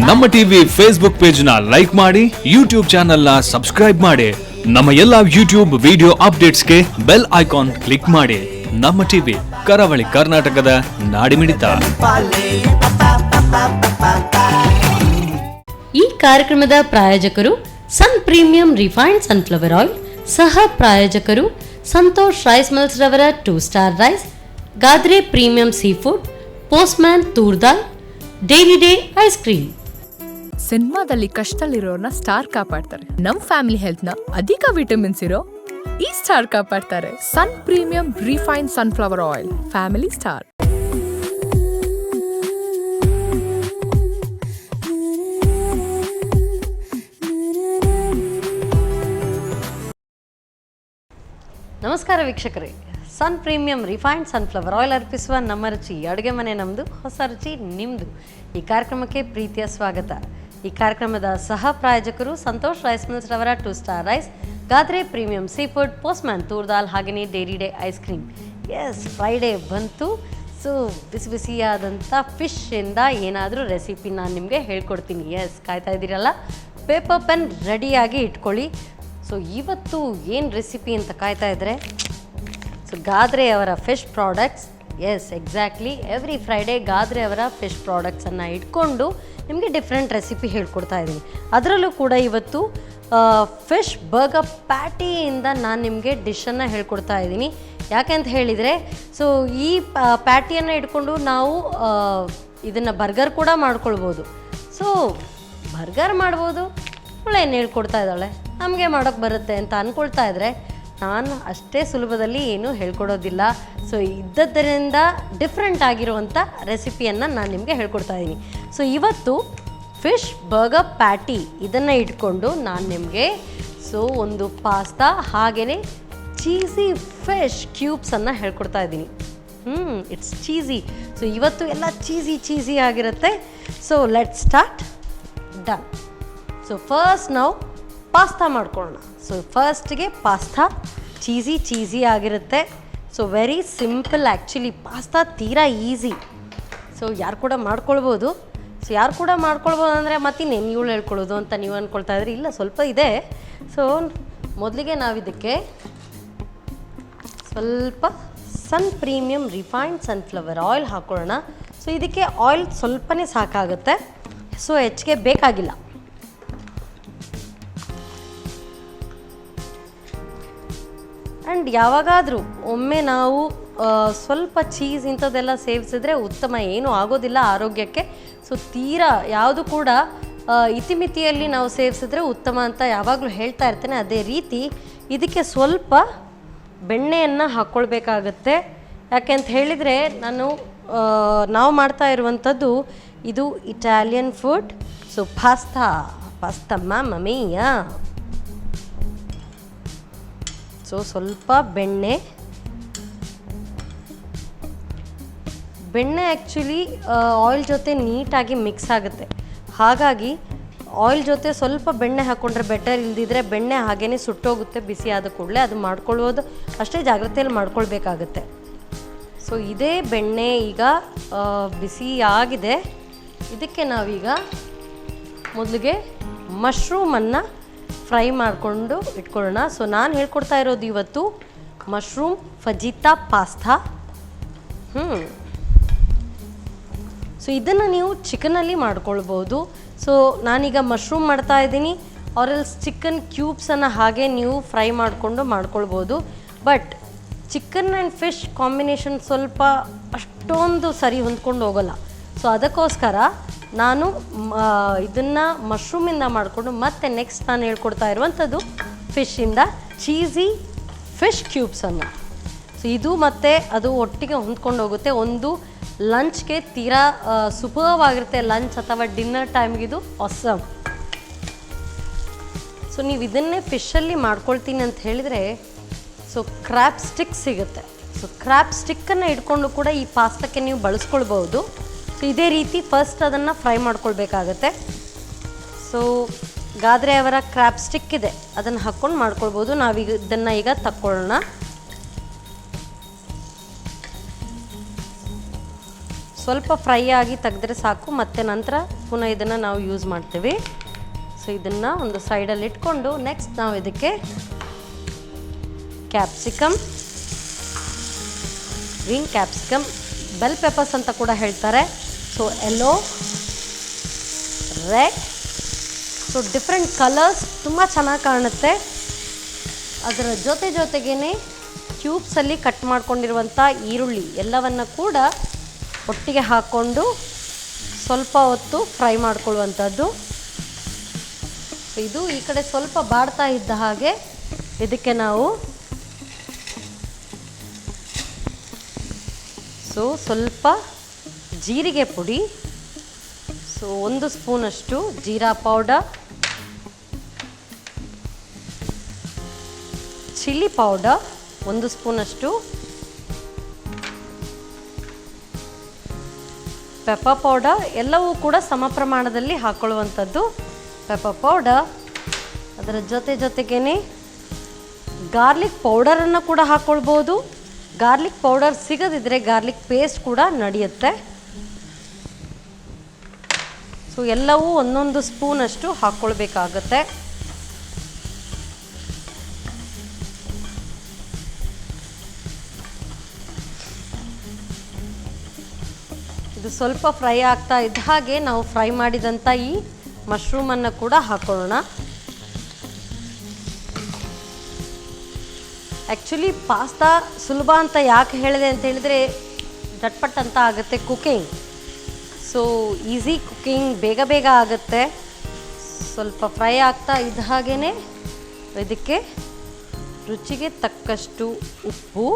ನಮ್ಮ TV Facebook page ನ like ಮಾಡಿ, ಯೂಟ್ಯೂಬ್ ಚಾನೆಲ್ ನ ಸಬ್ಸ್ಕ್ರೈಬ್ ಮಾಡಿ. ನಮ್ಮ ಎಲ್ಲಾ ಯೂಟ್ಯೂಬ್ ವಿಡಿಯೋ ಅಪ್ಡೇಟ್ಸ್ಗೆ ಬೆಲ್ ಐಕಾನ್ ಕ್ಲಿಕ್ ಮಾಡಿ. ನಮ್ಮ ಟಿವಿ ಕರಾವಳಿ ಕರ್ನಾಟಕದ ನಾಡಿಮಿಡಿತ. ಈ ಕಾರ್ಯಕ್ರಮದ ಪ್ರಾಯೋಜಕರು sun premium refined sunflower oil, ಸಹ ಪ್ರಾಯೋಜಕರು ಸಂತೋಷ್ ರೈಸ್ ಮಿಲ್ಸ್ ರವರ 2 ಸ್ಟಾರ್ ರೈಸ್, ಗಾದ್ರೆ premium sea food, postman toor dal, daily day ice cream. ಸಿನಿಮಾದಲ್ಲಿ ಕಷ್ಟದಲ್ಲಿರೋರ್ನ ಸ್ಟಾರ್ ಕಾಪಾಡ್ತಾರೆ. ನಮ್ ಫ್ಯಾಮಿಲಿ ಹೆಲ್ತ್ ನ ಅಧಿಕ ವಿಟಮಿನ್ಸ್ ಇರೋ ಈ ಸ್ಟಾರ್ ಕಾಪಾಡ್ತಾರೆ. Sun premium refined sunflower oil, family star. ನಮಸ್ಕಾರ ವೀಕ್ಷಕರೇ, sun premium refined sunflower oil ಅರ್ಪಿಸುವ ನಮ್ಮ ರುಚಿ ಅಡುಗೆ ಮನೆ ನಮ್ಮದು, ಹೊಸ ರುಚಿ ನಿಮ್ಮದು. ಈ ಕಾರ್ಯಕ್ರಮಕ್ಕೆ ಪ್ರೀತಿಯ ಸ್ವಾಗತ. ಈ ಕಾರ್ಯಕ್ರಮದ ಸಹ ಪ್ರಾಯೋಜಕರು ಸಂತೋಷ್ ರೈಸ್ ಮಿಲ್ಸ್ ರವರ 2 ಸ್ಟಾರ್ ರೈಸ್, ಗಾದ್ರೆ premium sea food, postman toor dal, ಹಾಗೆಯೇ daily day ice cream. Yes, Friday ಬಂತು. ಸೊ ಬಿಸಿ ಬಿಸಿಯಾದಂಥ ಫಿಶ್ಶಿಂದ ಏನಾದರೂ ರೆಸಿಪಿ ನಾನು ನಿಮಗೆ ಹೇಳ್ಕೊಡ್ತೀನಿ. ಎಸ್, ಕಾಯ್ತಾ ಇದ್ದೀರಲ್ಲ? ಪೇಪರ್ ಪೆನ್ ರೆಡಿಯಾಗಿ ಇಟ್ಕೊಳ್ಳಿ. ಸೊ ಇವತ್ತು ಏನು ರೆಸಿಪಿ ಅಂತ ಕಾಯ್ತಾ ಇದ್ದರೆ, ಸೊ ಗಾದ್ರೆ ಅವರ fish products. Yes, exactly, every Friday Godrej ಅವರ ಫಿಶ್ ಪ್ರಾಡಕ್ಟ್ಸನ್ನು ಇಟ್ಕೊಂಡು ನಿಮಗೆ ಡಿಫ್ರೆಂಟ್ ರೆಸಿಪಿ ಹೇಳ್ಕೊಡ್ತಾ ಇದ್ದೀನಿ. ಅದರಲ್ಲೂ ಕೂಡ ಇವತ್ತು ಫಿಶ್ ಬರ್ಗರ್ ಪ್ಯಾಟಿಯಿಂದ ನಾನು ನಿಮಗೆ ಡಿಶನ್ನು ಹೇಳ್ಕೊಡ್ತಾ ಇದ್ದೀನಿ. ಯಾಕೆ ಅಂತ ಹೇಳಿದರೆ, ಸೊ ಈ ಪ್ಯಾಟಿಯನ್ನು ಇಟ್ಕೊಂಡು ನಾವು ಇದನ್ನು ಬರ್ಗರ್ ಕೂಡ ಮಾಡ್ಕೊಳ್ಬೋದು. ಸೊ ಬರ್ಗರ್ ಮಾಡ್ಬೋದು, ಏನು ಹೇಳ್ಕೊಡ್ತಾ ಇದ್ದಾಳೆ, ನಮಗೆ ಮಾಡೋಕ್ಕೆ ಬರುತ್ತೆ ಅಂತ ಅಂದ್ಕೊಳ್ತಾ ಇದ್ದರೆ, ನಾನು ಅಷ್ಟೇ ಸುಲಭದಲ್ಲಿ ಏನೂ ಹೇಳ್ಕೊಡೋದಿಲ್ಲ. ಸೊ ಇದ್ದದ್ದರಿಂದ ಡಿಫ್ರೆಂಟ್ ಆಗಿರುವಂಥ ರೆಸಿಪಿಯನ್ನು ನಾನು ನಿಮಗೆ ಹೇಳ್ಕೊಡ್ತಾ ಇದ್ದೀನಿ. ಸೊ ಇವತ್ತು ಫಿಶ್ ಬರ್ಗರ್ ಪ್ಯಾಟಿ ಇದನ್ನು ಇಟ್ಕೊಂಡು ನಾನು ನಿಮಗೆ ಒಂದು ಪಾಸ್ತಾ ಹಾಗೆಯೇ ಚೀಸಿ ಫಿಶ್ ಕ್ಯೂಬ್ಸನ್ನು ಹೇಳ್ಕೊಡ್ತಾ ಇದ್ದೀನಿ. It's cheesy. ಸೊ ಇವತ್ತು ಎಲ್ಲ ಚೀಸಿ ಆಗಿರುತ್ತೆ. So let's start. Done. So first ನಾವು ಪಾಸ್ತಾ ಮಾಡ್ಕೊಳ್ಳೋಣ. ಸೊ ಫಸ್ಟ್ಗೆ ಪಾಸ್ತಾ ಚೀಸಿ ಆಗಿರುತ್ತೆ. So very simple actually. Pasta ತೀರಾ ಈಸಿ. ಸೊ ಯಾರು ಕೂಡ ಮಾಡ್ಕೊಳ್ಬೋದು. ಸೊ ಯಾರು ಕೂಡ ಮಾಡ್ಕೊಳ್ಬೋದು ಅಂದರೆ ಮತ್ತಿನ್ನೇನು ಇವಳು ಹೇಳ್ಕೊಳ್ಳೋದು ಅಂತ ನೀವು ಅಂದ್ಕೊಳ್ತಾ ಇದ್ರಿ. ಇಲ್ಲ, ಸ್ವಲ್ಪ ಇದೆ. ಸೊ ಮೊದಲಿಗೆ ನಾವಿದಕ್ಕೆ ಸ್ವಲ್ಪ sun premium refined sunflower oil ಹಾಕ್ಕೊಳ್ಳೋಣ. ಸೊ ಇದಕ್ಕೆ ಆಯಿಲ್ ಸ್ವಲ್ಪನೇ ಸಾಕಾಗುತ್ತೆ. ಸೊ ಹೆಚ್ಚಿಗೆ ಬೇಕಾಗಿಲ್ಲ. ಆ್ಯಂಡ್ ಯಾವಾಗಾದರೂ ಒಮ್ಮೆ ನಾವು ಸ್ವಲ್ಪ ಚೀಸ್ ಇಂಥದ್ದೆಲ್ಲ ಸೇವಿಸಿದ್ರೆ ಉತ್ತಮ, ಏನೂ ಆಗೋದಿಲ್ಲ ಆರೋಗ್ಯಕ್ಕೆ. ಸೊ ತೀರಾ ಯಾವುದು ಕೂಡ ಇತಿಮಿತಿಯಲ್ಲಿ ನಾವು ಸೇವಿಸಿದ್ರೆ ಉತ್ತಮ ಅಂತ ಯಾವಾಗಲೂ ಹೇಳ್ತಾ ಇರ್ತೇನೆ. ಅದೇ ರೀತಿ ಇದಕ್ಕೆ ಸ್ವಲ್ಪ ಬೆಣ್ಣೆಯನ್ನು ಹಾಕ್ಕೊಳ್ಬೇಕಾಗತ್ತೆ. ಯಾಕೆ ಅಂತ ಹೇಳಿದರೆ, ನಾವು ಮಾಡ್ತಾ ಇರುವಂಥದ್ದು ಇದು ಇಟಾಲಿಯನ್ ಫುಡ್. ಸೊ ಪಾಸ್ತಾ ಮಮ್ಮಿಯ. ಸೊ ಸ್ವಲ್ಪ ಬೆಣ್ಣೆ ಆ್ಯಕ್ಚುಲಿ ಆಯಿಲ್ ಜೊತೆ ನೀಟಾಗಿ ಮಿಕ್ಸ್ ಆಗುತ್ತೆ. ಹಾಗಾಗಿ ಆಯಿಲ್ ಜೊತೆ ಸ್ವಲ್ಪ ಬೆಣ್ಣೆ ಹಾಕ್ಕೊಂಡ್ರೆ ಬೆಟರ್. ಇಲ್ದಿದ್ರೆ ಬೆಣ್ಣೆ ಹಾಗೇ ಸುಟ್ಟೋಗುತ್ತೆ ಬಿಸಿ ಆದ ಕೂಡಲೇ. ಅದು ಮಾಡ್ಕೊಳ್ಳೋದು ಅಷ್ಟೇ ಜಾಗ್ರತೆಯಲ್ಲಿ ಮಾಡ್ಕೊಳ್ಬೇಕಾಗತ್ತೆ. ಸೊ ಇದೇ ಬೆಣ್ಣೆ ಈಗ ಬಿಸಿ ಆಗಿದೆ. ಇದಕ್ಕೆ ನಾವೀಗ ಮೊದಲಿಗೆ ಮಶ್ರೂಮನ್ನು ಫ್ರೈ ಮಾಡಿಕೊಂಡು ಇಟ್ಕೊಳ್ಳೋಣ. ಸೊ ನಾನು ಹೇಳ್ಕೊಡ್ತಾ ಇರೋದು ಇವತ್ತು ಮಶ್ರೂಮ್ ಫಜಿತಾ ಪಾಸ್ತಾ. ಸೊ ಇದನ್ನು ನೀವು ಚಿಕನಲ್ಲಿ ಮಾಡ್ಕೊಳ್ಬೋದು. ಸೊ ನಾನೀಗ ಮಶ್ರೂಮ್ ಮಾಡ್ತಾ ಇದ್ದೀನಿ. ಆರೆಲ್ಸ್ ಚಿಕನ್ ಕ್ಯೂಬ್ಸನ್ನು ಹಾಗೆ ನೀವು ಫ್ರೈ ಮಾಡಿಕೊಂಡು ಮಾಡ್ಕೊಳ್ಬೋದು. But chicken and fish combination ಸ್ವಲ್ಪ ಅಷ್ಟೊಂದು ಸರಿ ಹೊಂದ್ಕೊಂಡು ಹೋಗೋಲ್ಲ. ಸೊ ಅದಕ್ಕೋಸ್ಕರ ನಾನು ಇದನ್ನು ಮಶ್ರೂಮಿಂದ ಮಾಡಿಕೊಂಡು ಮತ್ತೆ ನೆಕ್ಸ್ಟ್ ನಾನು ಹೇಳ್ಕೊಡ್ತಾ ಇರುವಂಥದ್ದು ಫಿಶ್ಶಿಂದ ಚೀಸಿ ಫಿಶ್ ಕ್ಯೂಬ್ಸನ್ನು. ಸೊ ಇದು ಮತ್ತು ಅದು ಒಟ್ಟಿಗೆ ಹೊಂದ್ಕೊಂಡು ಹೋಗುತ್ತೆ. ಒಂದು ಲಂಚ್ಗೆ ತೀರಾ ಸೂಪರ್ವಾಗಿರುತ್ತೆ. ಲಂಚ್ ಅಥವಾ ಡಿನ್ನರ್ ಟೈಮ್ಗಿದು ಆಸಮ್. ಸೊ ನೀವು ಇದನ್ನೇ ಫಿಶಲ್ಲಿ ಮಾಡ್ಕೊಳ್ತೀನಿ ಅಂತ ಹೇಳಿದರೆ, ಸೊ ಕ್ರ್ಯಾಬ್ ಸ್ಟಿಕ್ ಸಿಗುತ್ತೆ. ಸೊ ಕ್ರ್ಯಾಬ್ ಸ್ಟಿಕ್ಕನ್ನು ಇಟ್ಕೊಂಡು ಕೂಡ ಈ ಪಾಸ್ತಾಕ್ಕೆ ನೀವು ಬಳಸ್ಕೊಳ್ಬೋದು. ಸೊ ಇದೇ ರೀತಿ ಫಸ್ಟ್ ಅದನ್ನು ಫ್ರೈ ಮಾಡ್ಕೊಳ್ಬೇಕಾಗತ್ತೆ. ಸೊ ಗಾದ್ರೆ ಅವರ ಕ್ರ್ಯಾಬ್ ಸ್ಟಿಕ್ ಇದೆ, ಅದನ್ನು ಹಾಕ್ಕೊಂಡು ಮಾಡ್ಕೊಳ್ಬೋದು. ನಾವೀಗ ಇದನ್ನು ಈಗ ತಕ್ಕೊಳ್ಳೋಣ. ಸೊ ಸ್ವಲ್ಪ ಫ್ರೈ ಆಗಿ ತೆಗೆದ್ರೆ ಸಾಕು, ಮತ್ತು ನಂತರ ಪುನಃ ಇದನ್ನು ನಾವು ಯೂಸ್ ಮಾಡ್ತೀವಿ. ಸೊ ಇದನ್ನು ಒಂದು ಸೈಡಲ್ಲಿ ಇಟ್ಕೊಂಡು ನೆಕ್ಸ್ಟ್ ನಾವು ಇದಕ್ಕೆ capsicum, green capsicum, bell peppers ಅಂತ ಕೂಡ ಹೇಳ್ತಾರೆ. So yellow, red, so different colours ತುಂಬ ಚೆನ್ನಾಗಿ ಕಾಣುತ್ತೆ. ಅದರ ಜೊತೆಗೇ ಕ್ಯೂಬ್ಸಲ್ಲಿ ಕಟ್ ಮಾಡ್ಕೊಂಡಿರುವಂಥ ಈರುಳ್ಳಿ ಎಲ್ಲವನ್ನು ಕೂಡ ಒಟ್ಟಿಗೆ ಹಾಕ್ಕೊಂಡು ಸ್ವಲ್ಪ ಹೊತ್ತು ಫ್ರೈ ಮಾಡ್ಕೊಳ್ಳುವಂಥದ್ದು. ಇದು ಈ ಕಡೆ ಸ್ವಲ್ಪ ಬಾಡ್ತಾ ಇದ್ದ ಹಾಗೆ ಇದಕ್ಕೆ ನಾವು ಸ್ವಲ್ಪ ಜೀರಿಗೆ ಪುಡಿ, 1 ಸ್ಪೂನಷ್ಟು ಜೀರಾ ಪೌಡರ್, ಚಿಲ್ಲಿ ಪೌಡರ್ 1 ಸ್ಪೂನಷ್ಟು, ಪೆಪ್ಪರ್ ಪೌಡರ್ ಎಲ್ಲವೂ ಕೂಡ ಸಮ ಪ್ರಮಾಣದಲ್ಲಿ ಹಾಕ್ಕೊಳ್ಳುವಂಥದ್ದು. ಪೆಪ್ಪರ್ ಪೌಡರ್, ಅದರ ಜೊತೆಗೇ ಗಾರ್ಲಿಕ್ ಪೌಡರನ್ನು ಕೂಡ ಹಾಕ್ಕೊಳ್ಬೋದು. ಗಾರ್ಲಿಕ್ ಪೌಡರ್ ಸಿಗದಿದ್ದರೆ ಗಾರ್ಲಿಕ್ ಪೇಸ್ಟ್ ಕೂಡ ನಡೆಯುತ್ತೆ. ಸೊ ಎಲ್ಲವೂ 1 ಸ್ಪೂನಷ್ಟು ಹಾಕ್ಕೊಳ್ಬೇಕಾಗತ್ತೆ. ಇದು ಸ್ವಲ್ಪ ಫ್ರೈ ಆಗ್ತಾ ಇದ್ದ ಹಾಗೆ ನಾವು ಫ್ರೈ ಮಾಡಿದಂಥ ಈ ಮಶ್ರೂಮನ್ನು ಕೂಡ ಹಾಕೊಳ್ಳೋಣ. ಆ್ಯಕ್ಚುಲಿ ಪಾಸ್ತಾ ಸುಲಭ ಅಂತ ಯಾಕೆ ಹೇಳಿದೆ ಅಂತ ಹೇಳಿದರೆ ಚಟ್ಪಟ್ ಅಂತ ಆಗುತ್ತೆ ಕುಕಿಂಗ್. ಸೊ ಈಸಿ ಕುಕಿಂಗ್, ಬೇಗ ಆಗುತ್ತೆ. ಸ್ವಲ್ಪ ಫ್ರೈ ಆಗ್ತಾ ಇದ್ದ ಹಾಗೇ ಇದಕ್ಕೆ ರುಚಿಗೆ ತಕ್ಕಷ್ಟು ಉಪ್ಪು,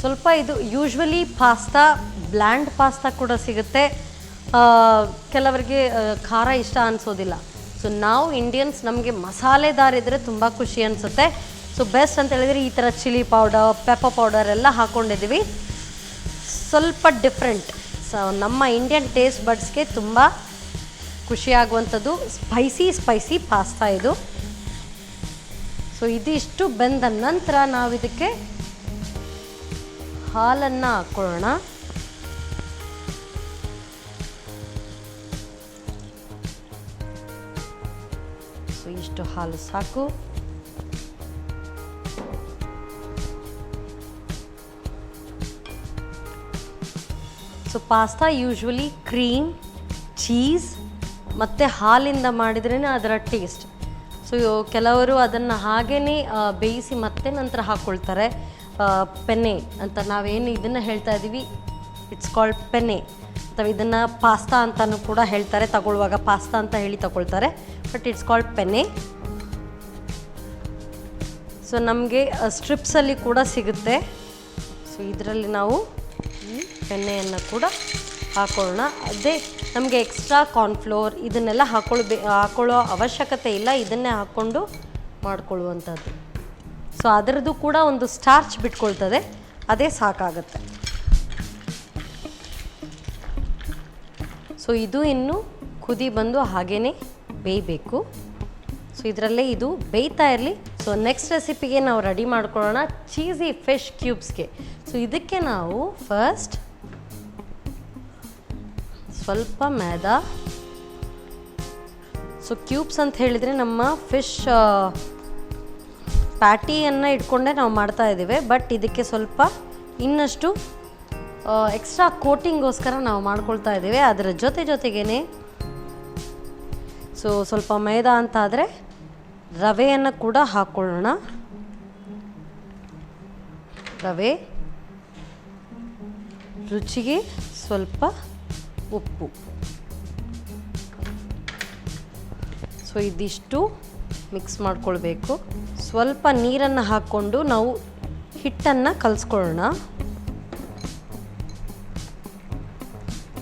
ಸ್ವಲ್ಪ ಇದು ಯೂಶ್ವಲಿ ಪಾಸ್ತಾ ಬ್ಲ್ಯಾಂಡ್ ಪಾಸ್ತಾ ಕೂಡ ಸಿಗುತ್ತೆ. ಕೆಲವರಿಗೆ ಖಾರ ಇಷ್ಟ ಅನಿಸೋದಿಲ್ಲ. ಸೊ ನಾವು ಇಂಡಿಯನ್ಸ್ ನಮಗೆ ಮಸಾಲೆದಾರ್ ಇದ್ದರೆ ತುಂಬ ಖುಷಿ ಅನಿಸುತ್ತೆ. ಸೊ ಬೆಸ್ಟ್ ಅಂತ ಹೇಳಿದರೆ ಈ ಥರ ಚಿಲ್ಲಿ ಪೌಡರ್, ಪೆಪ್ಪರ್ ಪೌಡರ್ ಎಲ್ಲ ಹಾಕ್ಕೊಂಡಿದ್ದೀವಿ. ಸ್ವಲ್ಪ ಡಿಫ್ರೆಂಟ್, ಸೊ ನಮ್ಮ ಇಂಡಿಯನ್ ಟೇಸ್ಟ್ ಬಡ್ಸ್ಗೆ ತುಂಬ ಖುಷಿಯಾಗುವಂಥದ್ದು ಸ್ಪೈಸಿ ಪಾಸ್ತಾ ಇದು. ಸೊ ಇದಿಷ್ಟು ಬೆಂದ ನಂತರ ನಾವು ಇದಕ್ಕೆ ಹಾಲನ್ನು ಹಾಕ್ಕೊಳ್ಳೋಣ. ಸೊ ಇಷ್ಟು ಹಾಲು ಸಾಕು. So pasta usually cream, cheese ಮತ್ತು ಹಾಲಿಂದ ಮಾಡಿದ್ರೇ ಅದರ ಟೇಸ್ಟ್. ಸೊ ಕೆಲವರು ಅದನ್ನು ಹಾಗೇ ಬೇಯಿಸಿ ಮತ್ತೆ ನಂತರ ಹಾಕ್ಕೊಳ್ತಾರೆ. ಪೆನ್ನೆ ಅಂತ ನಾವೇನು ಇದನ್ನು ಹೇಳ್ತಾ ಇದ್ದೀವಿ, ಇಟ್ಸ್ ಕಾಲ್ಡ್ ಪೆನ್ನೆ, ಅಥವಾ ಇದನ್ನು ಪಾಸ್ತಾ ಅಂತಲೂ ಕೂಡ ಹೇಳ್ತಾರೆ. ತಗೊಳ್ಳುವಾಗ ಪಾಸ್ತಾ ಅಂತ ಹೇಳಿ ತಗೊಳ್ತಾರೆ, ಬಟ್ ಇಟ್ಸ್ ಕಾಲ್ಡ್ ಪೆನ್ನೆ. ಸೊ ನಮಗೆ ಸ್ಟ್ರಿಪ್ಸಲ್ಲಿ ಕೂಡ ಸಿಗುತ್ತೆ. ಸೊ ಇದರಲ್ಲಿ ನಾವು ಈ ಬೆಣ್ಣೆಯನ್ನು ಕೂಡ ಹಾಕೊಳ್ಳೋಣ. ಅದೇ ನಮಗೆ ಎಕ್ಸ್ಟ್ರಾ ಕಾರ್ನ್ಫ್ಲೋರ್ ಇದನ್ನೆಲ್ಲ ಹಾಕೊಳ್ಳೋ ಅವಶ್ಯಕತೆ ಇಲ್ಲ, ಇದನ್ನೇ ಹಾಕ್ಕೊಂಡು ಮಾಡಿಕೊಳ್ಳುವಂಥದ್ದು. ಸೊ ಅದರದ್ದು ಕೂಡ ಒಂದು ಸ್ಟಾರ್ಚ್ ಬಿಟ್ಕೊಳ್ತದೆ, ಅದೇ ಸಾಕಾಗುತ್ತೆ. ಸೊ ಇದು ಇನ್ನು ಕುದಿ ಬಂದು ಹಾಗೇ ಬೇಯಬೇಕು. ಸೊ ಇದರಲ್ಲೇ ಇದು ಬೇಯ್ತಾ ಇರಲಿ. ಸೊ ನೆಕ್ಸ್ಟ್ ರೆಸಿಪಿಗೆ ನಾವು ರೆಡಿ ಮಾಡ್ಕೊಳ್ಳೋಣ, ಚೀಸಿ ಫಿಶ್ ಕ್ಯೂಬ್ಸ್ಗೆ. ಸೊ ಇದಕ್ಕೆ ನಾವು ಫಸ್ಟ್ ಸ್ವಲ್ಪ ಮೈದಾ, ಸೊ ಕ್ಯೂಬ್ಸ್ ಅಂತ ಹೇಳಿದರೆ ನಮ್ಮ ಫಿಶ್ ಪ್ಯಾಟಿಯನ್ನು ಇಟ್ಕೊಂಡೇ ನಾವು ಮಾಡ್ತಾ ಇದ್ದೀವಿ. ಬಟ್ ಇದಕ್ಕೆ ಸ್ವಲ್ಪ ಇನ್ನಷ್ಟು ಎಕ್ಸ್ಟ್ರಾ ಕೋಟಿಂಗೋಸ್ಕರ ನಾವು ಮಾಡ್ಕೊಳ್ತಾ ಇದ್ದೀವಿ. ಅದರ ಜೊತೆಗೇ ಸೊ ಸ್ವಲ್ಪ ಮೈದಾ ಅಂತ ಆದರೆ ರವೆಯನ್ನು ಕೂಡ ಹಾಕ್ಕೊಳ್ಳೋಣ. ರವೆ, ರುಚಿಗೆ ಸ್ವಲ್ಪ ಉಪ್ಪು. ಸೊ ಇದಿಷ್ಟು ಮಿಕ್ಸ್ ಮಾಡ್ಕೊಳ್ಬೇಕು. ಸ್ವಲ್ಪ ನೀರನ್ನು ಹಾಕ್ಕೊಂಡು ನಾವು ಹಿಟ್ಟನ್ನು ಕಲಿಸ್ಕೊಳ್ಳೋಣ.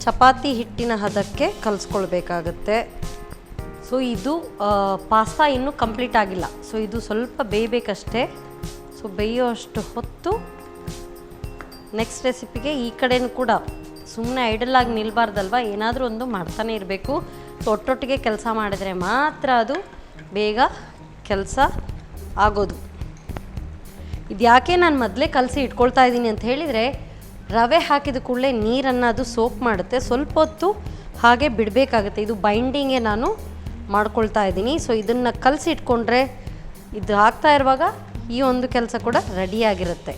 ಚಪಾತಿ ಹಿಟ್ಟಿನ ಹದಕ್ಕೆ ಕಲಿಸ್ಕೊಳ್ಬೇಕಾಗತ್ತೆ. ಸೊ ಇದು ಪಾಸ್ತಾ ಇನ್ನೂ ಕಂಪ್ಲೀಟ್ ಆಗಿಲ್ಲ. ಸೊ ಇದು ಸ್ವಲ್ಪ ಬೇಯಬೇಕಷ್ಟೇ. ಸೊ ಬೇಯೋಷ್ಟು ಹೊತ್ತು ನೆಕ್ಸ್ಟ್ ರೆಸಿಪಿಗೆ ಈ ಕಡೆನೂ ಕೂಡ ಸುಮ್ಮನೆ ಐಡಲಾಗಿ ನಿಲ್ಬಾರ್ದಲ್ವ, ಏನಾದರೂ ಒಂದು ಮಾಡ್ತಾನೆ ಇರಬೇಕು. ಸೊ ಒಟ್ಟೊಟ್ಟಿಗೆ ಕೆಲಸ ಮಾಡಿದರೆ ಮಾತ್ರ ಅದು ಬೇಗ ಕೆಲಸ ಆಗೋದು. ಇದು ಯಾಕೆ ನಾನು ಮೊದಲೇ ಕಲಸಿ ಇಟ್ಕೊಳ್ತಾ ಇದ್ದೀನಿ ಅಂತ ಹೇಳಿದರೆ, ರವೆ ಹಾಕಿದ ಕೂಡಲೇ ನೀರನ್ನು ಅದು ಸೋಪ್ ಮಾಡುತ್ತೆ. ಸ್ವಲ್ಪ ಹೊತ್ತು ಹಾಗೆ ಬಿಡಬೇಕಾಗುತ್ತೆ. ಇದು ಬೈಂಡಿಂಗೇ ನಾನು ಮಾಡ್ಕೊಳ್ತಾ ಇದ್ದೀನಿ. ಸೊ ಇದನ್ನು ಕಲಸಿ ಇಟ್ಕೊಂಡ್ರೆ ಇದು ಹಾಕ್ತಾ ಇರುವಾಗ ಈ ಒಂದು ಕೆಲಸ ಕೂಡ ರೆಡಿಯಾಗಿರುತ್ತೆ.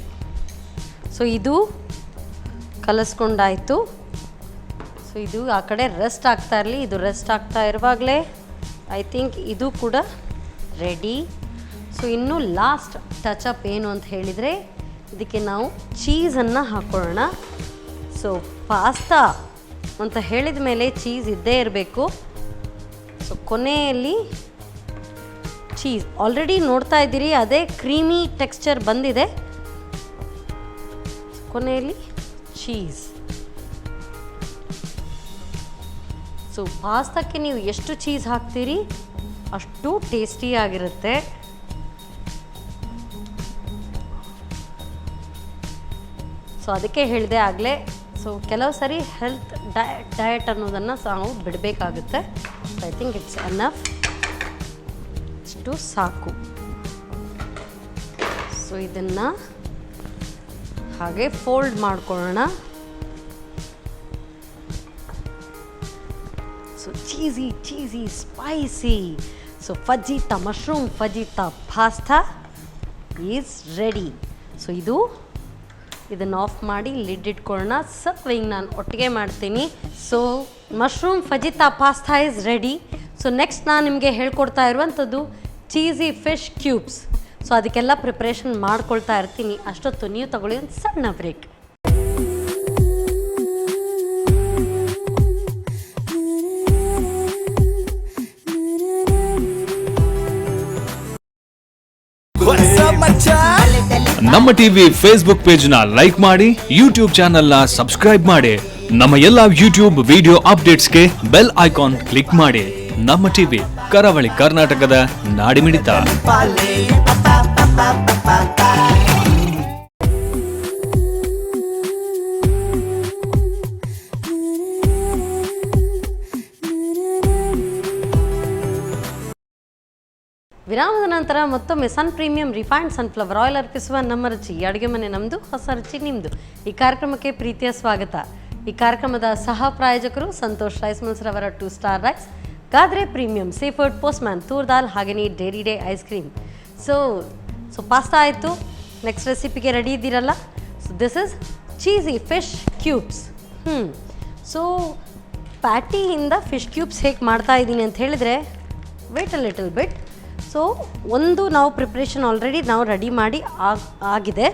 ಸೊ ಇದು ಕಲಸ್ಕೊಂಡಾಯಿತು. ಸೊ ಇದು ಆ ಕಡೆ ರೆಸ್ಟ್ ಆಗ್ತಾ ಇರಲಿ. ಇದು ರೆಸ್ಟ್ ಆಗ್ತಾ ಇರುವಾಗಲೇ ಐ ಥಿಂಕ್ ಇದು ಕೂಡ ರೆಡಿ. ಸೊ ಇನ್ನು ಲಾಸ್ಟ್ ಟಚಪ್ ಏನು ಅಂತ ಹೇಳಿದರೆ, ಇದಕ್ಕೆ ನಾವು ಚೀಸನ್ನು ಹಾಕ್ಕೊಳ್ಳೋಣ. ಸೊ ಪಾಸ್ತಾ ಅಂತ ಹೇಳಿದ ಮೇಲೆ ಚೀಸ್ ಇದ್ದೇ ಇರಬೇಕು. ಸೊ ಕೊನೆಯಲ್ಲಿ ಚೀಸ್ ಆಲ್ರೆಡಿ ನೋಡ್ತಾ ಇದ್ದೀರಿ, ಅದೇ ಕ್ರೀಮಿ ಟೆಕ್ಸ್ಚರ್ ಬಂದಿದೆ. ಕೊನೆಯಲ್ಲಿ ಚೀಸ್. ಸೊ ಪಾಸ್ತಾಕ್ಕೆ ನೀವು ಎಷ್ಟು ಚೀಸ್ ಹಾಕ್ತೀರಿ ಅಷ್ಟು ಟೇಸ್ಟಿಯಾಗಿರುತ್ತೆ. ಸೊ ಅದಕ್ಕೆ ಹೇಳಿದೆ ಆಗಲೇ, ಸೊ ಕೆಲವು ಸರಿ ಹೆಲ್ತ್ ಡಯಟ್ ಅನ್ನೋದನ್ನು ನಾವು ಬಿಡಬೇಕಾಗುತ್ತೆ. I think it's enough. ಇಷ್ಟು ಸಾಕು. ಸೊ ಇದನ್ನು ಹಾಗೆ ಫೋಲ್ಡ್ ಮಾಡ್ಕೊಳ್ಳೋಣ. So cheesy spicy. So fajita mushroom fajita pasta is ready. So ಇದನ್ನು ಆಫ್ ಮಾಡಿ ಲಿಡ್ ಇಟ್ಕೊಳ್ಳೋಣ. ಸರ್ವಿಂಗ್ ನಾನು ಒಟ್ಟಿಗೆ ಮಾಡ್ತೀನಿ. So mushroom fajita pasta is ready. So next ನಾನು ನಿಮಗೆ ಹೇಳ್ಕೊಡ್ತಾ ಇರುವಂಥದ್ದು ಚೀಸಿ ಫಿಶ್ ಕ್ಯೂಬ್ಸ್. ಸೊ ಅದಕ್ಕೆಲ್ಲ ಪ್ರಿಪ್ರೇಷನ್ ಮಾಡ್ಕೊಳ್ತಾ ಇರ್ತೀನಿ. ಅಷ್ಟೊತ್ತು ನೀವು ತಗೊಳ್ಳಿ ಒಂದು ಸಣ್ಣ ಬ್ರೇಕ್. ನಮ್ಮ ಟಿವಿ ಫೇಸ್ಬುಕ್ ಪೇಜ್ ನ ಲೈಕ್ ಮಾಡಿ, ಯೂಟ್ಯೂಬ್ ಚಾನೆಲ್ ನ ಸಬ್ಸ್ಕ್ರೈಬ್ ಮಾಡಿ. ನಮ್ಮ ಎಲ್ಲಾ ಯೂಟ್ಯೂಬ್ ವಿಡಿಯೋ ಅಪ್ಡೇಟ್ಸ್ಗೆ ಬೆಲ್ ಐಕಾನ್ ಕ್ಲಿಕ್ ಮಾಡಿ. ನಮ್ಮ ಟಿವಿ ಕರಾವಳಿ ಕರ್ನಾಟಕದ ನಾಡಿಮಿಡಿತ. ವಿರಾಮದ ನಂತರ ಮತ್ತೊಮ್ಮೆ sun premium refined sunflower oil ಅರ್ಪಿಸುವ ನಮ್ಮ ರುಚಿ ಅಡುಗೆ ಮನೆ ನಮ್ಮದು, ಹೊಸ ರುಚಿ ನಿಮ್ಮದು. ಈ ಕಾರ್ಯಕ್ರಮಕ್ಕೆ ಪ್ರೀತಿಯ ಸ್ವಾಗತ. ಈ ಕಾರ್ಯಕ್ರಮದ ಸಹ ಪ್ರಾಯೋಜಕರು ಸಂತೋಷ್ ರೈಸ್ ಮಿಲ್ಸ್ ರವರ 2 ಸ್ಟಾರ್ ರೈಸ್, ಗಾದ್ರೆ premium sea food, postman toor dal, ಹಾಗೆಯೇ dairy day ice cream. So pasta ಆಯಿತು. ನೆಕ್ಸ್ಟ್ ರೆಸಿಪಿಗೆ ರೆಡಿ ಇದ್ದೀರಲ್ಲ. So this is cheesy fish cubes. So ಪ್ಯಾಟಿಯಿಂದ ಫಿಶ್ ಕ್ಯೂಬ್ಸ್ ಹೇಗೆ ಮಾಡ್ತಾ ಇದ್ದೀನಿ ಅಂತ ಹೇಳಿದರೆ, wait a little bit. So ಒಂದು ನಾವು ಪ್ರಿಪ್ರೇಷನ್ ಆಲ್ರೆಡಿ ನಾವು ರೆಡಿ ಮಾಡಿ ಆಗಿದೆ.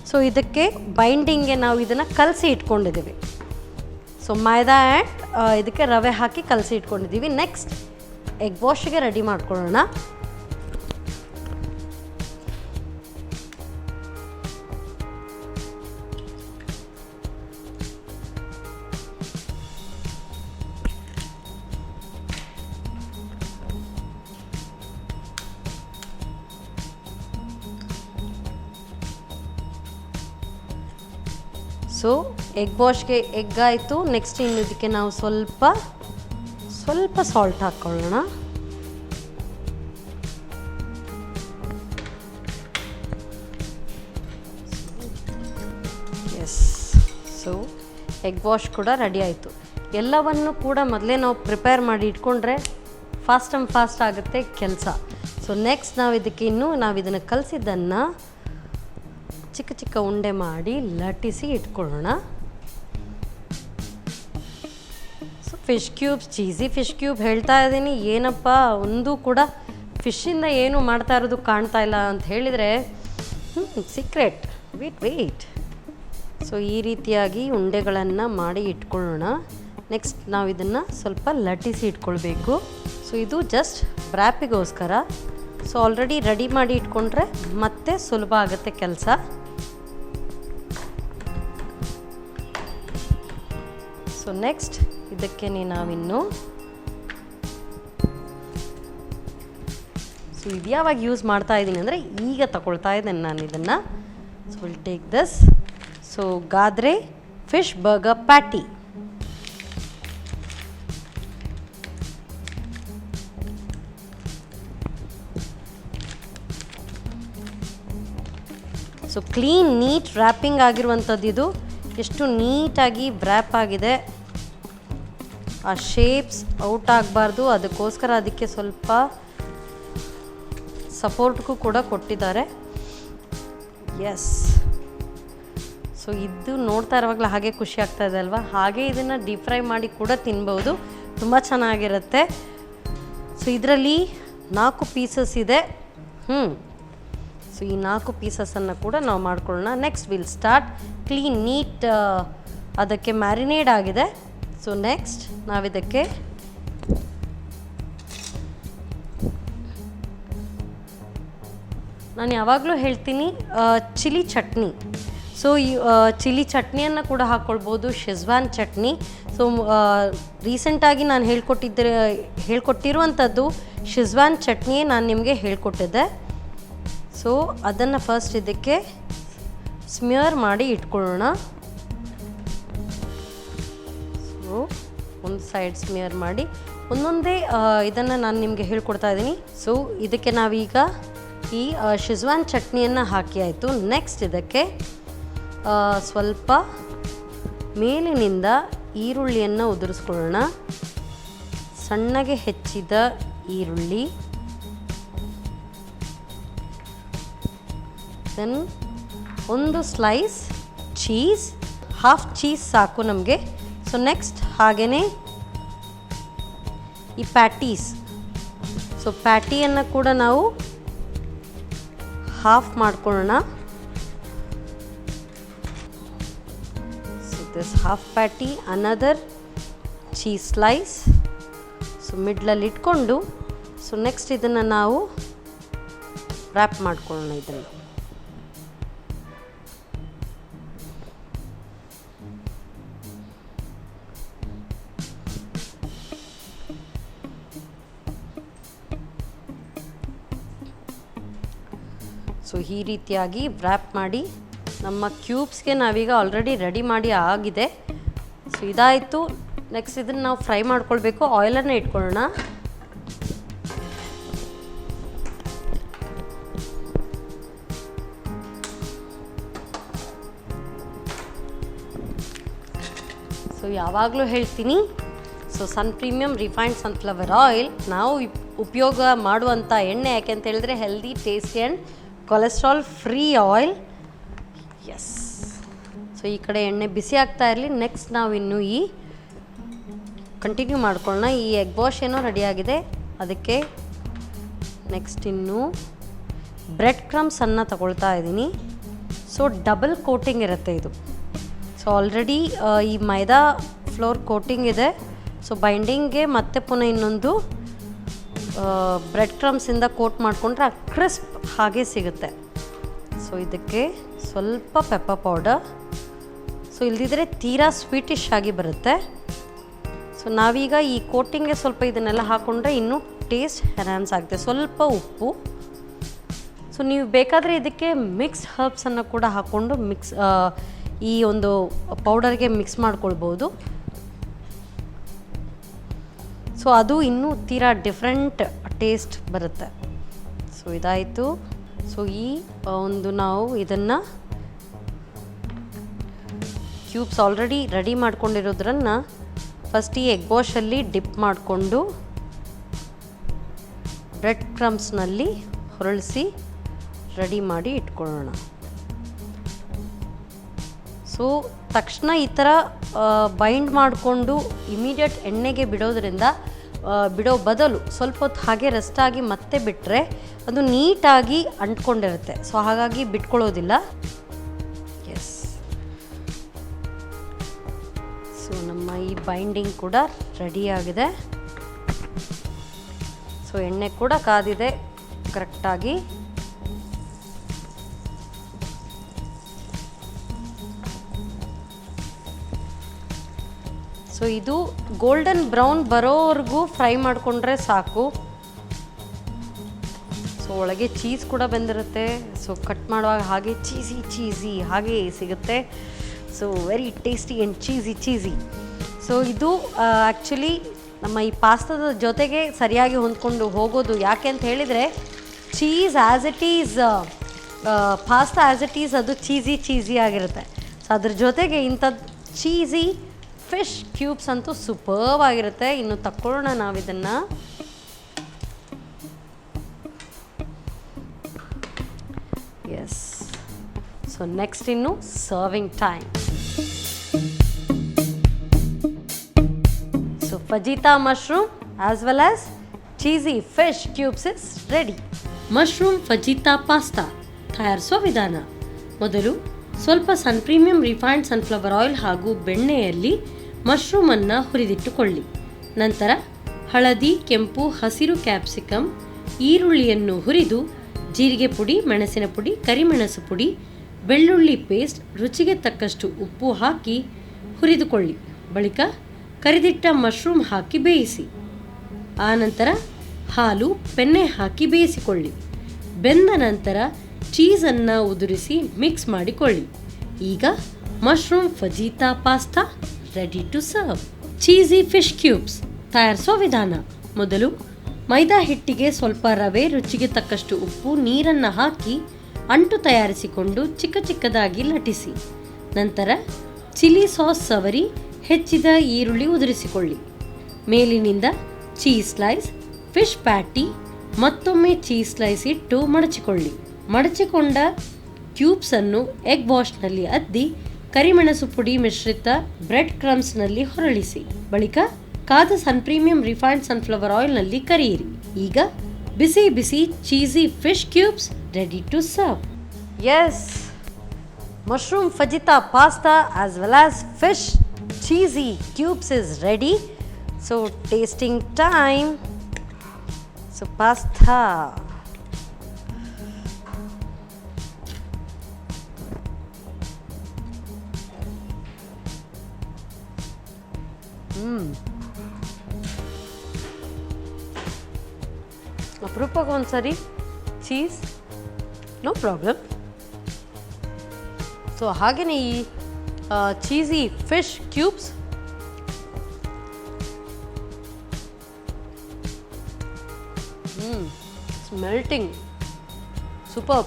ಸೊ ಇದಕ್ಕೆ ಬೈಂಡಿಂಗ್ಗೆ ನಾವು ಇದನ್ನು ಕಲಸಿ ಇಟ್ಕೊಂಡಿದ್ದೀವಿ. ಸೊ ಮೈದಾ ಆ್ಯಂಡ್ ಇದಕ್ಕೆ ರವೆ ಹಾಕಿ ಕಲಸಿ ಇಟ್ಕೊಂಡಿದ್ದೀವಿ. ನೆಕ್ಸ್ಟ್ ಎಗ್ ವಾಶಿಗೆ ರೆಡಿ ಮಾಡ್ಕೊಳ್ಳೋಣ. ಸೊ ಎಗ್ ವಾಶ್ಗೆ ಎಗ್ ಆಯಿತು. ನೆಕ್ಸ್ಟ್ ಇನ್ನು ಇದಕ್ಕೆ ನಾವು ಸ್ವಲ್ಪ ಸಾಲ್ಟ್ ಹಾಕ್ಕೊಳ್ಳೋಣ. ಎಸ್. ಸೊ ಎಗ್ ವಾಶ್ ಕೂಡ ರೆಡಿ ಆಯಿತು. ಎಲ್ಲವನ್ನು ಕೂಡ ಮೊದಲೇ ನಾವು ಪ್ರಿಪೇರ್ ಮಾಡಿ ಇಟ್ಕೊಂಡ್ರೆ ಫಾಸ್ಟ್ ಆಗುತ್ತೆ ಕೆಲಸ. ಸೊ ನೆಕ್ಸ್ಟ್ ನಾವು ಇದನ್ನು ಕಲಸಿದ್ದನ್ನು ಚಿಕ್ಕ ಚಿಕ್ಕ ಉಂಡೆ ಮಾಡಿ ಲಟ್ಟಿಸಿ ಇಟ್ಕೊಳ್ಳೋಣ. So fish cubes, cheesy fish cube ಹೇಳ್ತಾ ಇದ್ದೀನಿ. ಏನಪ್ಪ ಒಂದು ಕೂಡ ಫಿಶ್ಶಿಂದ ಏನು ಮಾಡ್ತಾ ಇರೋದು ಕಾಣ್ತಾ ಇಲ್ಲ ಅಂತ ಹೇಳಿದರೆ, ಸೀಕ್ರೆಟ್. ವೇಟ್. ಸೊ ಈ ರೀತಿಯಾಗಿ ಉಂಡೆಗಳನ್ನು ಮಾಡಿ ಇಟ್ಕೊಳ್ಳೋಣ. ನೆಕ್ಸ್ಟ್ ನಾವು ಇದನ್ನು ಸ್ವಲ್ಪ ಲಟ್ಟಿಸಿ ಇಟ್ಕೊಳ್ಬೇಕು. ಸೊ ಇದು ಜಸ್ಟ್ ವ್ರ್ಯಾಪಿಗೋಸ್ಕರ. ಸೊ ಆಲ್ರೆಡಿ ರೆಡಿ ಮಾಡಿ ಇಟ್ಕೊಂಡ್ರೆ ಮತ್ತೆ ಸುಲಭ ಆಗುತ್ತೆ ಕೆಲಸ. ಸೊ ನೆಕ್ಸ್ಟ್ ಇದಕ್ಕೆ ನಾವಿನ್ನು ಸೊ ಇದು ಯಾವಾಗ ಯೂಸ್ ಮಾಡ್ತಾ ಇದ್ದೀನಿ ಅಂದರೆ, ಈಗ ತಗೊಳ್ತಾ ಇದ್ದೇನೆ ನಾನು ಇದನ್ನು. So will take this. So Godrej fish burger patty. So clean neat wrapping ಆಗಿರುವಂಥದ್ದು ಇದು. ಎಷ್ಟು ನೀಟಾಗಿ ವ್ರ್ಯಾಪ್ ಆಗಿದೆ. ಆ ಶೇಪ್ಸ್ ಔಟ್ ಆಗಬಾರ್ದು, ಅದಕ್ಕೋಸ್ಕರ ಅದಕ್ಕೆ ಸ್ವಲ್ಪ ಸಪೋರ್ಟ್ಗೂ ಕೂಡ ಕೊಟ್ಟಿದ್ದಾರೆ. ಎಸ್, ಸೊ ಇದು ನೋಡ್ತಾ ಇರುವಾಗಲೇ ಹಾಗೆ ಖುಷಿ ಆಗ್ತಾ ಇದೆ ಅಲ್ವಾ. ಹಾಗೆ ಇದನ್ನು ಡೀಪ್ ಫ್ರೈ ಮಾಡಿ ಕೂಡ ತಿನ್ಬೋದು, ತುಂಬ ಚೆನ್ನಾಗಿರುತ್ತೆ. ಸೊ ಇದರಲ್ಲಿ 4 ಪೀಸಸ್ ಇದೆ. ಸೊ ಈ 4 ಪೀಸಸನ್ನು ಕೂಡ ನಾವು ಮಾಡ್ಕೊಳ್ಳೋಣ. Next will start clean neat ಅದಕ್ಕೆ ಮ್ಯಾರಿನೇಡ್ ಆಗಿದೆ. ಸೊ ನೆಕ್ಸ್ಟ್ ನಾವಿದಕ್ಕೆ ನಾನು ಯಾವಾಗಲೂ ಹೇಳ್ತೀನಿ ಚಿಲ್ಲಿ ಚಟ್ನಿ. ಸೊ ಈ ಚಿಲ್ಲಿ ಚಟ್ನಿಯನ್ನು ಕೂಡ ಹಾಕ್ಕೊಳ್ಬೋದು, ಶೆಜ್ವಾನ್ ಚಟ್ನಿ. ಸೊ ರೀಸೆಂಟಾಗಿ ನಾನು ಹೇಳ್ಕೊಟ್ಟಿರುವಂಥದ್ದು ಶೆಜ್ವಾನ್ ಚಟ್ನಿಯೇ ನಾನು ನಿಮಗೆ ಹೇಳ್ಕೊಟ್ಟಿದ್ದೆ. ಸೊ ಅದನ್ನು ಫಸ್ಟ್ ಇದಕ್ಕೆ ಸ್ಮಿಯರ್ ಮಾಡಿ ಇಟ್ಕೊಳ್ಳೋಣ. ಸೊ ಒಂದು ಸೈಡ್ ಸ್ಮಿಯರ್ ಮಾಡಿ ಒಂದೊಂದೇ ಇದನ್ನು ನಾನು ನಿಮಗೆ ಹೇಳ್ಕೊಡ್ತಾ ಇದ್ದೀನಿ. ಸೊ ಇದಕ್ಕೆ ನಾವೀಗ ಈ ಶೆಜ್ವಾನ್ ಚಟ್ನಿಯನ್ನು ಹಾಕಿ ಆಯಿತು. ನೆಕ್ಸ್ಟ್ ಇದಕ್ಕೆ ಸ್ವಲ್ಪ ಮೇಲಿನಿಂದ ಈರುಳ್ಳಿಯನ್ನು ಉದುರಿಸ್ಕೊಳ್ಳೋಣ. ಸಣ್ಣಗೆ ಹೆಚ್ಚಿದ ಈರುಳ್ಳಿ, ದೆನ್ ಒಂದು ಸ್ಲೈಸ್ ಚೀಸ್, ಹಾಫ್ ಚೀಸ್ ಸಾಕು ನಮಗೆ. ಸೊ ನೆಕ್ಸ್ಟ್ ಹಾಗೆಯೇ ಈ ಪ್ಯಾಟೀಸ್. ಸೊ ಪ್ಯಾಟಿಯನ್ನು ಕೂಡ ನಾವು ಹಾಫ್ ಮಾಡ್ಕೊಳ್ಳೋಣ. So this half patty, another cheese slice. So ಮಿಡ್ಲಲ್ಲಿ ಇಟ್ಕೊಂಡು ಸೊ ನೆಕ್ಸ್ಟ್ ಇದನ್ನು ನಾವು ರ್ಯಾಪ್ ಮಾಡ್ಕೊಳ್ಳೋಣ. ಇದನ್ನು ಸೊ ಈ ರೀತಿಯಾಗಿ ವ್ರ್ಯಾಪ್ ಮಾಡಿ ನಮ್ಮ ಕ್ಯೂಬ್ಸ್ಗೆ ನಾವೀಗ ಆಲ್ರೆಡಿ ರೆಡಿ ಮಾಡಿ ಆಗಿದೆ. ಸೊ ಇದಾಯಿತು. ನೆಕ್ಸ್ಟ್ ಇದನ್ನು ನಾವು ಫ್ರೈ ಮಾಡ್ಕೊಳ್ಬೇಕು. ಆಯಿಲನ್ನು ಇಟ್ಕೊಳ್ಳೋಣ. ಸೊ ಯಾವಾಗಲೂ ಹೇಳ್ತೀನಿ, so sun premium refined sunflower oil ನಾವು ಉಪಯೋಗ ಮಾಡುವಂಥ ಎಣ್ಣೆ ಯಾಕೆ ಅಂತ ಹೇಳಿದ್ರೆ healthy, tasty and cholesterol free oil. Yes, so ಈ ಕಡೆ ಎಣ್ಣೆ ಬಿಸಿ ಆಗ್ತಾ ಇರಲಿ. ನೆಕ್ಸ್ಟ್ ನಾವು ಇನ್ನು ಈ ಕಂಟಿನ್ಯೂ ಮಾಡ್ಕೊಳ್ಳೋಣ. ಈ ಎಗ್ ವಾಶ್ ಏನೋ ರೆಡಿಯಾಗಿದೆ, ಅದಕ್ಕೆ ನೆಕ್ಸ್ಟ್ ಇನ್ನು ಬ್ರೆಡ್ ಕ್ರಮ್ಸನ್ನು ತಗೊಳ್ತಾ ಇದ್ದೀನಿ. ಸೊ ಡಬಲ್ ಕೋಟಿಂಗ್ ಇರುತ್ತೆ ಇದು. ಸೊ ಆಲ್ರೆಡಿ ಈ ಮೈದಾ ಫ್ಲೋರ್ ಕೋಟಿಂಗ್ ಇದೆ. ಸೊ ಬೈಂಡಿಂಗ್ಗೆ ಮತ್ತೆ ಪುನಃ ಇನ್ನೊಂದು ಬ್ರೆಡ್ ಕ್ರಮ್ಸಿಂದ ಕೋಟ್ ಮಾಡಿಕೊಂಡ್ರೆ ಆ ಕ್ರಿಸ್ಪ್ ಹಾಗೆ ಸಿಗುತ್ತೆ. ಸೊ ಇದಕ್ಕೆ ಸ್ವಲ್ಪ ಪೆಪ್ಪರ್ ಪೌಡರ್. ಸೊ ಇಲ್ದಿದ್ರೆ ತೀರಾ ಸ್ವೀಟಿಶ್ ಆಗಿ ಬರುತ್ತೆ. ಸೊ ನಾವೀಗ ಈ ಕೋಟಿಂಗ್ಗೆ ಸ್ವಲ್ಪ ಇದನ್ನೆಲ್ಲ ಹಾಕ್ಕೊಂಡ್ರೆ ಇನ್ನೂ ಟೇಸ್ಟ್ ಎನ್ಹಾನ್ಸ್ ಆಗುತ್ತೆ. ಸ್ವಲ್ಪ ಉಪ್ಪು. ಸೊ ನೀವು ಬೇಕಾದರೆ ಇದಕ್ಕೆ ಮಿಕ್ಸ್ಡ್ ಹರ್ಬ್ಸನ್ನು ಕೂಡ ಹಾಕ್ಕೊಂಡು ಈ ಒಂದು ಪೌಡರ್ಗೆ ಮಿಕ್ಸ್ ಮಾಡ್ಕೊಳ್ಬೋದು. ಸೊ ಅದು ಇನ್ನೂ ತೀರಾ ಡಿಫ್ರೆಂಟ್ ಟೇಸ್ಟ್ ಬರುತ್ತೆ. ಸೊ ಇದಾಯಿತು. ಸೊ ಈ ಒಂದು ನಾವು ಇದನ್ನು ಕ್ಯೂಬ್ಸ್ ಆಲ್ರೆಡಿ ರೆಡಿ ಮಾಡ್ಕೊಂಡಿರೋದ್ರನ್ನು ಫಸ್ಟ್ ಈ ಎಗ್ ವಾಶಲ್ಲಿ ಡಿಪ್ ಮಾಡಿಕೊಂಡು ಬ್ರೆಡ್ ಕ್ರಮ್ಸ್ನಲ್ಲಿ ಹೊರಳಿಸಿ ರೆಡಿ ಮಾಡಿ ಇಟ್ಕೊಳ್ಳೋಣ. ಸೊ ತಕ್ಷಣ ಈ ಥರ ಬೈಂಡ್ ಮಾಡಿಕೊಂಡು ಇಮಿಡಿಯೇಟ್ ಎಣ್ಣೆಗೆ ಬಿಡೋ ಬದಲು ಸ್ವಲ್ಪ ಹೊತ್ತು ಹಾಗೆ ರೆಸ್ಟ್ ಆಗಿ ಮತ್ತೆ ಬಿಟ್ಟರೆ ಅದು ನೀಟಾಗಿ ಅಂಟ್ಕೊಂಡಿರುತ್ತೆ. ಸೊ ಹಾಗಾಗಿ ಬಿಟ್ಕೊಳ್ಳೋದಿಲ್ಲ. ಎಸ್, ಸೊ ನಮ್ಮ ಈ ಬೈಂಡಿಂಗ್ ಕೂಡ ರೆಡಿಯಾಗಿದೆ. ಸೊ ಎಣ್ಣೆ ಕೂಡ ಕಾದಿದೆ ಕರೆಕ್ಟಾಗಿ. ಸೊ ಇದು ಗೋಲ್ಡನ್ ಬ್ರೌನ್ ಬರೋವರೆಗೂ ಫ್ರೈ ಮಾಡಿಕೊಂಡ್ರೆ ಸಾಕು. ಸೊ ಒಳಗೆ ಚೀಸ್ ಕೂಡ ಬೆಂದಿರುತ್ತೆ. ಸೊ ಕಟ್ ಮಾಡುವಾಗ ಹಾಗೆ ಚೀಸಿ ಹಾಗೆ ಸಿಗುತ್ತೆ. So very tasty and cheesy. So ಇದು ಆ್ಯಕ್ಚುಲಿ ನಮ್ಮ ಈ ಪಾಸ್ತಾದ ಜೊತೆಗೆ ಸರಿಯಾಗಿ ಹೊಂದ್ಕೊಂಡು ಹೋಗೋದು. ಯಾಕೆ ಅಂತ ಹೇಳಿದರೆ cheese as it is pasta as it is ಅದು ಚೀಸಿ ಆಗಿರುತ್ತೆ. ಸೊ ಅದ್ರ ಜೊತೆಗೆ ಇಂಥದ್ದು ಚೀಸಿ ಫಿಶ್ ಕ್ಯೂಬ್ಸ್ ಅಂತೂ ಸೂಪರ್ಬ್ ಆಗಿರುತ್ತೆ. ಇನ್ನು ತಕ್ಕೊಳ್ಳೋಣ ನಾವಿದನ್ನು. ಎಸ್, ಸೊ ನೆಕ್ಸ್ಟ್ ಇನ್ನು serving time. So fajita mushroom as well as cheesy fish cubes is ready. Mushroom fajita pasta ತಯಾರಿಸುವ ವಿಧಾನ. ಮೊದಲು ಸ್ವಲ್ಪ sun premium refined sunflower oil ಹಾಗೂ ಬೆಣ್ಣೆಯಲ್ಲಿ ಮಶ್ರೂಮನ್ನು ಹುರಿದಿಟ್ಟುಕೊಳ್ಳಿ. ನಂತರ ಹಳದಿ, ಕೆಂಪು, ಹಸಿರು ಕ್ಯಾಪ್ಸಿಕಮ್, ಈರುಳ್ಳಿಯನ್ನು ಹುರಿದು ಜೀರಿಗೆ ಪುಡಿ, ಮೆಣಸಿನ ಪುಡಿ, ಕರಿಮೆಣಸು ಪುಡಿ, ಬೆಳ್ಳುಳ್ಳಿ ಪೇಸ್ಟ್, ರುಚಿಗೆ ತಕ್ಕಷ್ಟು ಉಪ್ಪು ಹಾಕಿ ಹುರಿದುಕೊಳ್ಳಿ. ಬಳಿಕ ಕರಿದಿಟ್ಟ ಮಶ್ರೂಮ್ ಹಾಕಿ ಬೇಯಿಸಿ. ಆನಂತರ ಹಾಲು, ಬೆಣ್ಣೆ ಹಾಕಿ ಬೇಯಿಸಿಕೊಳ್ಳಿ. ಬೆಂದ ನಂತರ ಚೀಸನ್ನು ಉದುರಿಸಿ ಮಿಕ್ಸ್ ಮಾಡಿಕೊಳ್ಳಿ. ಈಗ mushroom fajita pasta ready to serve. Cheesy fish cubes ತಯಾರಿಸೋ ವಿಧಾನ. ಮೊದಲು ಮೈದಾ ಹಿಟ್ಟಿಗೆ ಸ್ವಲ್ಪ ರವೆ, ರುಚಿಗೆ ತಕ್ಕಷ್ಟು ಉಪ್ಪು, ನೀರನ್ನು ಹಾಕಿ ಅಂಟು ತಯಾರಿಸಿಕೊಂಡು ಚಿಕ್ಕ ಚಿಕ್ಕದಾಗಿ ಲಟ್ಟಿಸಿ. ನಂತರ ಚಿಲ್ಲಿ ಸಾಸ್ ಸವರಿ ಹೆಚ್ಚಿದ ಈರುಳ್ಳಿ ಉದುರಿಸಿಕೊಳ್ಳಿ. ಮೇಲಿನಿಂದ ಚೀಸ್ ಸ್ಲೈಸ್, ಫಿಶ್ ಪ್ಯಾಟಿ, ಮತ್ತೊಮ್ಮೆ ಚೀಸ್ ಸ್ಲೈಸ್ ಇಟ್ಟು ಮಡಚಿಕೊಳ್ಳಿ. ಮಡಚಿಕೊಂಡ ಕ್ಯೂಬ್ಸನ್ನು ಎಗ್ ವಾಶ್ನಲ್ಲಿ ಅದ್ದಿ ಕರಿಮೆಣಸು ಪುಡಿ ಮಿಶ್ರಿತ ಬ್ರೆಡ್ ಕ್ರಮ್ಸ್ನಲ್ಲಿ ಹೊರಳಿಸಿ. ಬಳಿಕ ಕಾದ ಸನ್ ಪ್ರೀಮಿಯಂ ರಿಫೈನ್ಡ್ ಸನ್ಫ್ಲವರ್ ಆಯಿಲ್ನಲ್ಲಿ ಕರಿಯಿರಿ. ಈಗ ಬಿಸಿ ಬಿಸಿ cheesy fish cubes ready to serve. Yes, mushroom fajita pasta as well as fish cheesy cubes is ready. So tasting time. So pasta. ಅಪರೂಪಕ್ಕೆ ಒಂದ್ಸರಿ ಚೀಸ್, ನೋ ಪ್ರಾಬ್ಲಮ್. ಸೊ ಹಾಗೆಯೇ ಈ cheesy fish cubes melting super.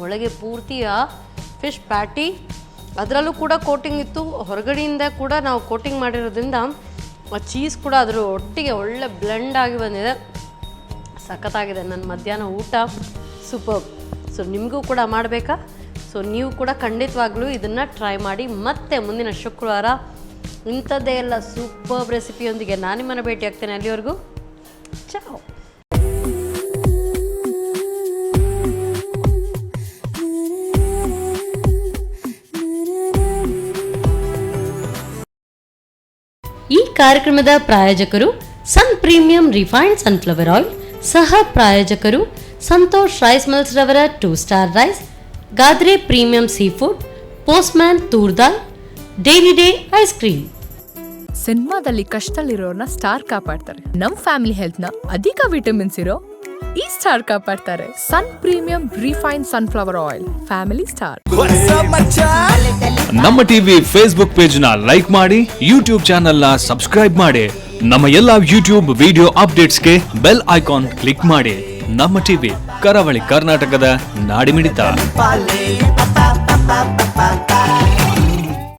ಒಳಗೆ ಪೂರ್ತಿಯ fish patty, ಅದರಲ್ಲೂ ಕೂಡ coating ಇತ್ತು. ಹೊರಗಡೆಯಿಂದ ಕೂಡ ನಾವು ಕೋಟಿಂಗ್ ಮಾಡಿರೋದ್ರಿಂದ ಆ ಚೀಸ್ ಕೂಡ ಅದರ ಒಟ್ಟಿಗೆ ಒಳ್ಳೆ ಬ್ಲೆಂಡ್ ಆಗಿ ಬಂದಿದೆ. ಸಖತ್ತಾಗಿದೆ. ನನ್ನ ಮಧ್ಯಾಹ್ನ ಊಟ ಸೂಪರ್. ಸೊ ನಿಮಗೂ ಕೂಡ ಮಾಡಬೇಕಾ? ಸೊ ನೀವು ಕೂಡ ಖಂಡಿತವಾಗ್ಲೂ ಇದನ್ನು ಟ್ರೈ ಮಾಡಿ. ಮತ್ತೆ ಮುಂದಿನ ಶುಕ್ರವಾರ ಇಂಥದ್ದೇ ಎಲ್ಲ ಸೂಪರ್ ರೆಸಿಪಿಯೊಂದಿಗೆ ನಾನು ನಿಮ್ಮನ್ನು ಭೇಟಿ ಆಗ್ತೇನೆ. ಅಲ್ಲಿವರೆಗೂ ಚಾವ್. ಈ ಕಾರ್ಯಕ್ರಮದ ಪ್ರಾಯೋಜಕರು sun premium refined sunflower oil, ಸಹ ಪ್ರಾಯೋಜಕರು ಸಂತೋಷ್ ರೈಸ್ ಮಿಲ್ಸ್ ರವರ 2 ಸ್ಟಾರ್ ರೈಸ್, ಗಾದ್ರೆ premium sea food, postman toor dal, daily day ice cream. ಸಿನಿಮಾದಲ್ಲಿ ಕಷ್ಟದಲ್ಲಿರೋರ್ನ ಸ್ಟಾರ್ ಕಾಪಾಡ್ತಾರೆ. ನಮ್ ಫ್ಯಾಮಿಲಿ ಹೆಲ್ತ್ ನ ಅಧಿಕ ವಿಟಮಿನ್ಸ್ ಇರೋ ಈ ಸ್ಟಾರ್ ಕಾಪಾಡ್ತಾರೆ. Sun premium refined sunflower oil, family star. ನಮ್ಮ ಟಿವಿ ಫೇಸ್ಬುಕ್ ಪೇಜ್ ನ ಲೈಕ್ ಮಾಡಿ, ಯೂಟ್ಯೂಬ್ ಚಾನೆಲ್ ನ ಸಬ್ಸ್ಕ್ರೈಬ್ ಮಾಡಿ. ನಮ್ಮ ಎಲ್ಲಾ ಯೂಟ್ಯೂಬ್ ವಿಡಿಯೋ ಅಪ್ಡೇಟ್ಸ್ಗೆ ಬೆಲ್ ಐಕಾನ್ ಕ್ಲಿಕ್ ಮಾಡಿ. ನಮ್ಮ ಟಿವಿ ಕರಾವಳಿ ಕರ್ನಾಟಕದ ನಾಡಿಮಿಡಿತ.